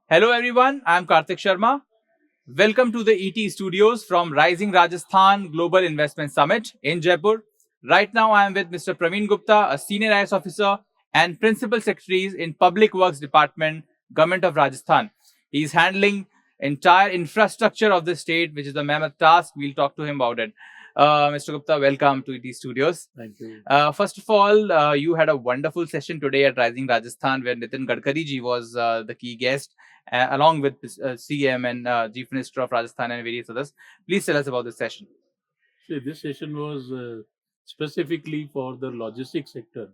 Hello everyone, I'm Karthik Sharma. Welcome to the ET studios from Rising Rajasthan Global Investment Summit in Jaipur. Right now I am with Mr. Praveen Gupta, a senior IAS officer and principal secretaries in Public Works Department, Government of Rajasthan. He is handling entire infrastructure of the state, which is a mammoth task. We'll talk to him about it. Mr. Gupta, welcome to ET studios. Thank you. First of all, you had a wonderful session today at Rising Rajasthan where Nitin Gadkari ji was the key guest along with CM and Chief Minister of Rajasthan and various others. Please tell us about this session. See, this session was specifically for the logistics sector,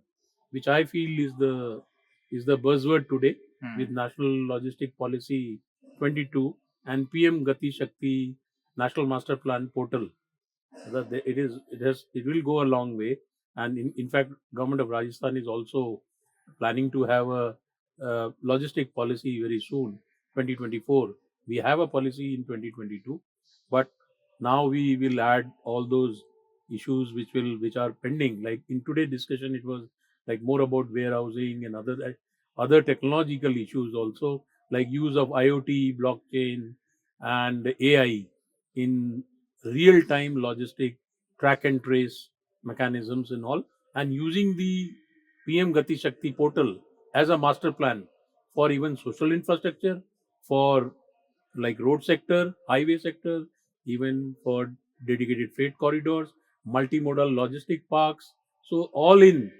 which I feel is the buzzword today with National Logistic Policy 22 and PM Gati Shakti National Master Plan portal. It will go a long way, and in fact, Government of Rajasthan is also planning to have a logistic policy very soon, 2024. We have a policy in 2022, but now we will add all those issues which are pending. Like in today's discussion, it was like more about warehousing and other technological issues also, like use of IoT, blockchain, and AI in real time logistic track and trace mechanisms and all, and using the PM Gati Shakti portal as a master plan for even social infrastructure, for like road sector, highway sector, even for dedicated freight corridors, multimodal logistic parks. So all in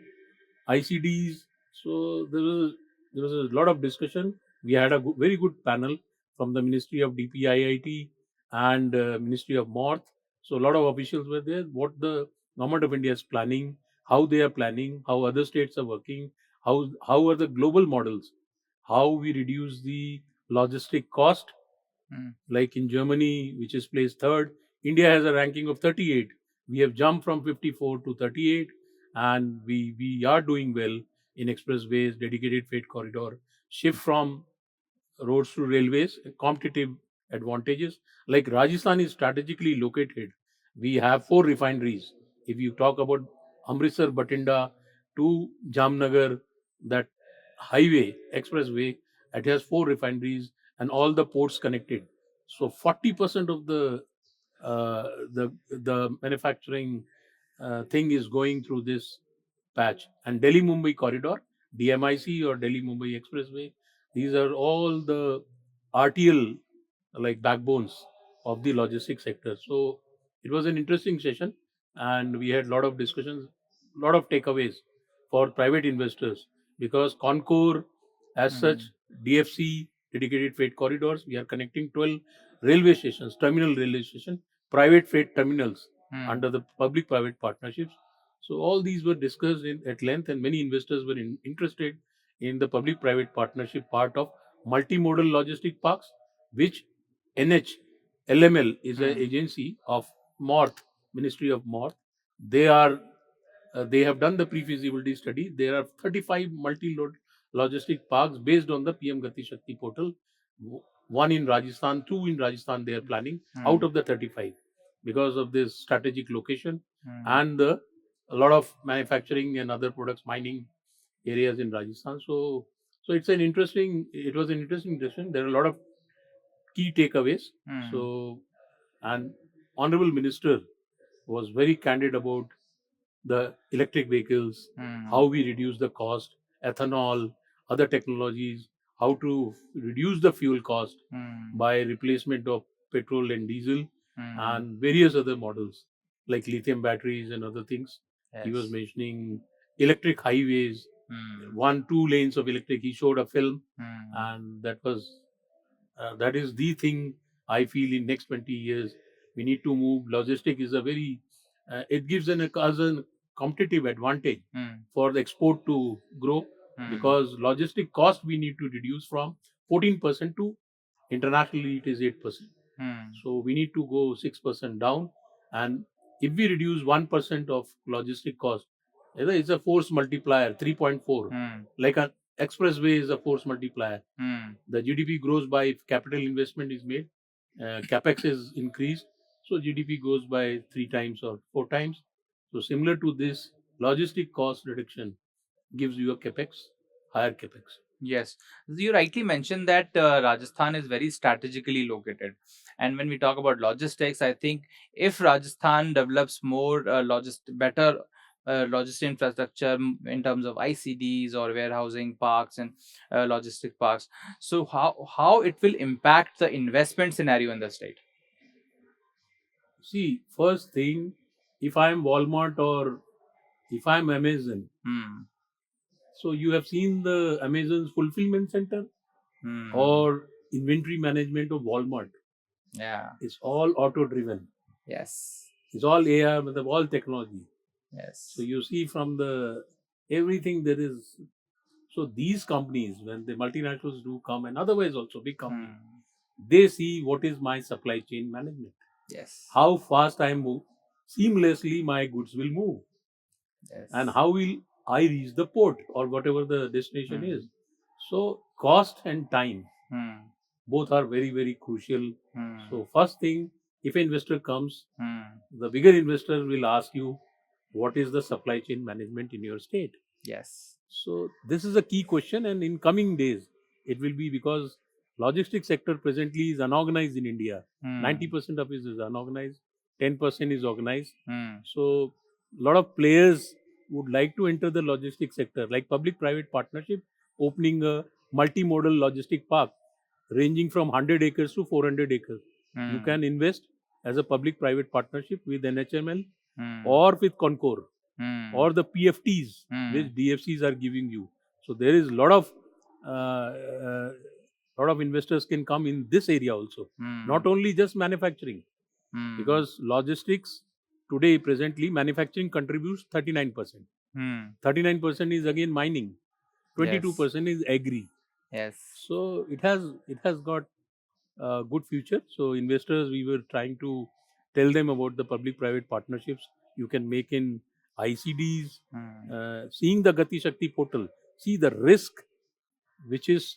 ICDs. So there was a lot of discussion. We had a very good panel from the Ministry of DPIIT and Ministry of MORTH. So a lot of officials were there. What the government of India is planning, how they are planning, how other states are working, how are the global models, how we reduce the logistic cost. Like in Germany, which is placed third, India has a ranking of 38. We have jumped from 54 to 38, and we are doing well in expressways, dedicated freight corridor, shift from roads to railways, competitive advantages. Like Rajasthan is strategically located. We have 4 refineries. If you talk about Amritsar, Batinda to Jamnagar, that highway, expressway, it has 4 refineries and all the ports connected. So 40% of the manufacturing thing is going through this patch. And Delhi Mumbai corridor, DMIC or Delhi Mumbai Expressway, these are all the RTL like backbones of the logistics sector. So it was an interesting session, and we had a lot of discussions, a lot of takeaways for private investors, because Concor, as such, DFC, dedicated freight corridors, we are connecting 12 railway stations, terminal railway station, private freight terminals under the public-private partnerships. So all these were discussed at length, and many investors were interested in the public-private partnership part of multimodal logistic parks, which NH LML is an agency of MORTH, Ministry of MORTH. They are they have done the pre-feasibility study. There are 35 multi-load logistic parks based on the PM Gati Shakti portal. One in Rajasthan, 2 in Rajasthan. They are planning out of the 35 because of this strategic location and a lot of manufacturing and other products mining areas in Rajasthan. So it was an interesting discussion. There are a lot of key takeaways. So, and Honorable Minister was very candid about the electric vehicles, how we reduce the cost, ethanol, other technologies, how to reduce the fuel cost by replacement of petrol and diesel, and various other models like lithium batteries and other things. He was mentioning electric highways, 1, 2 lanes of electric. He showed a film, and that is the thing I feel in next 20 years we need to move. Logistic is a very it gives us a competitive advantage for the export to grow, because logistic cost we need to reduce from 14% to internationally it is 8%. So we need to go 6% down, and if we reduce 1% of logistic cost, it's a force multiplier 3.4. Like an expressway is a force multiplier. The GDP grows by if capital investment is made, capex is increased, so GDP goes by 3 times or 4 times. So similar to this, logistic cost reduction gives you a capex, higher capex. Yes, you rightly mentioned that Rajasthan is very strategically located. And when we talk about logistics, I think if Rajasthan develops more better logistic infrastructure in terms of ICDs or warehousing parks and logistic parks, so how it will impact the investment scenario in the state? See, first thing, if I'm Walmart or if I'm Amazon, Hmm. so you have seen the Amazon's fulfillment center Hmm. or inventory management of Walmart. Yeah. It's all auto driven. Yes. It's all AI, with all technology. So Yes. you see from the everything there is. So these companies, when the multinationals do come, and otherwise also big companies, Hmm. they see what is my supply chain management, Yes. how fast I move, seamlessly my goods will move, and Yes. how will I reach the port or whatever the destination is. Hmm. So cost and time Hmm. both are very very crucial. Hmm. So first thing, if an investor comes, Hmm. the bigger investor will ask you what is the supply chain management in your state. Yes. So this is a key question, and in coming days, it will be because logistics sector presently is unorganized in India. Hmm. 90% of it is unorganized, 10% is organized. Hmm. So a lot of players would like to enter the logistics sector, like public-private partnership, opening a multimodal logistic park ranging from 100 acres to 400 acres. You Hmm. can invest as a public-private partnership with NHML Hmm. or with Concor Hmm. or the PFTs Hmm. which DFCs are giving you. So there is a lot of investors can come in this area also, not Hmm. only just manufacturing, Hmm. because logistics today presently manufacturing contributes 39%. Hmm. 39% is again mining, Yes. 22% is agri. Yes. So it has got a good future. So investors, we were trying to tell them about the public-private partnerships you can make in ICDs, Hmm. seeing the Gati Shakti portal, see the risk which is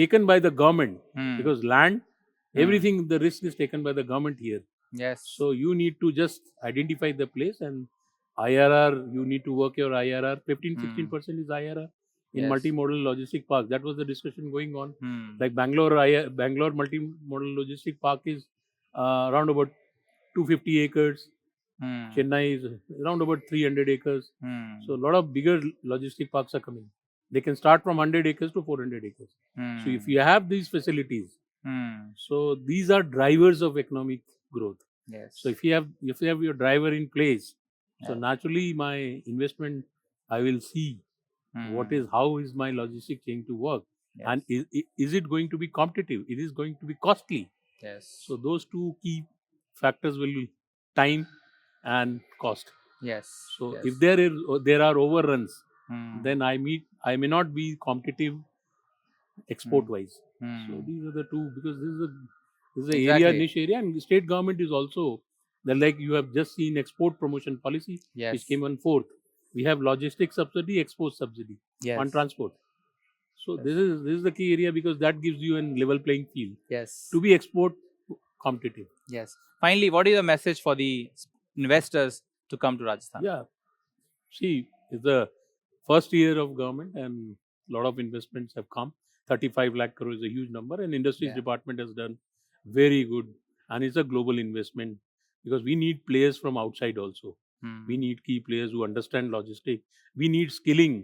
taken by the government, Hmm. because land, Hmm. everything, the risk is taken by the government here. Yes. So you need to just identify the place, and IRR, you need to work your IRR. 15, Hmm. 16% is IRR in Yes. multimodal logistic park. That was the discussion going on. Hmm. Like Bangalore multimodal logistic park is around about 250 acres. Hmm. Chennai is around about 300 acres. So a Hmm. lot of bigger logistic parks are coming. They can start from 100 acres to 400 acres. So if Hmm. you have these facilities, Hmm. so these are drivers of economic growth. So Yes. if you have your driver in place, so Yes. naturally my investment, I will see what is, Hmm. how is my logistic chain to work, Yes. and is it going to be competitive? It is going to be costly. Yes. So those two key factors will be time and cost. Yes. So Yes. if there are overruns, Hmm. then I may not be competitive Hmm. export wise. So Hmm. these are the two, because this is a area, Exactly. niche area, and the state government is also, the, like you have just seen export promotion policy which Yes. came on fourth. We have logistics subsidy, export subsidy on Yes. transport. So Yes. this is the key area, because that gives you a level playing field Yes. to be export competitive. Yes. Finally, what is the message for the investors to come to Rajasthan? Yeah. See, it's the first year of government and a lot of investments have come. 35 lakh crore is a huge number, and industries Yeah. department has done very good. And it's a global investment, because we need players from outside also. We Hmm. need key players who understand logistics. We need skilling,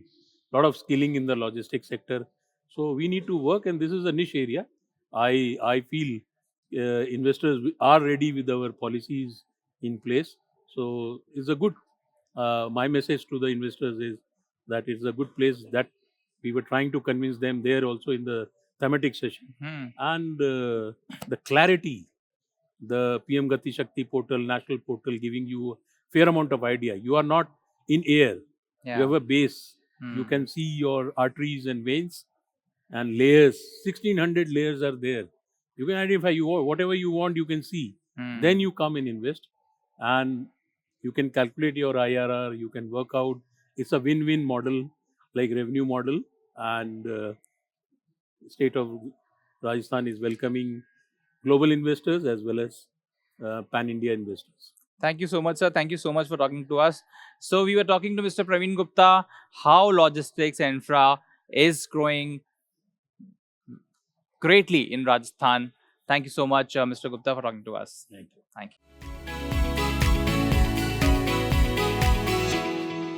lot of skilling in the logistics sector. So we need to work, and this is a niche area. I feel investors are ready with our policies in place. So it's a good, my message to the investors is that it's a good place that we were trying to convince them there also in the thematic session. Hmm. And the clarity, the PM Gati Shakti portal, national portal, giving you a fair amount of idea. You are not in air. You have Yeah. a base. You Hmm. can see your arteries and veins and layers. 1600 layers are there. You can identify whatever you want, you can see. Then Hmm. you come and invest, and you can calculate your IRR. You can work out. It's a win-win model, like revenue model, and state of Rajasthan is welcoming global investors as well as pan-India investors. Thank you so much, sir. Thank you so much for talking to us. So we were talking to Mr. Praveen Gupta how logistics and infra is growing greatly in Rajasthan. Thank you so much, Mr. Gupta, for talking to us. Thank you. Thank you.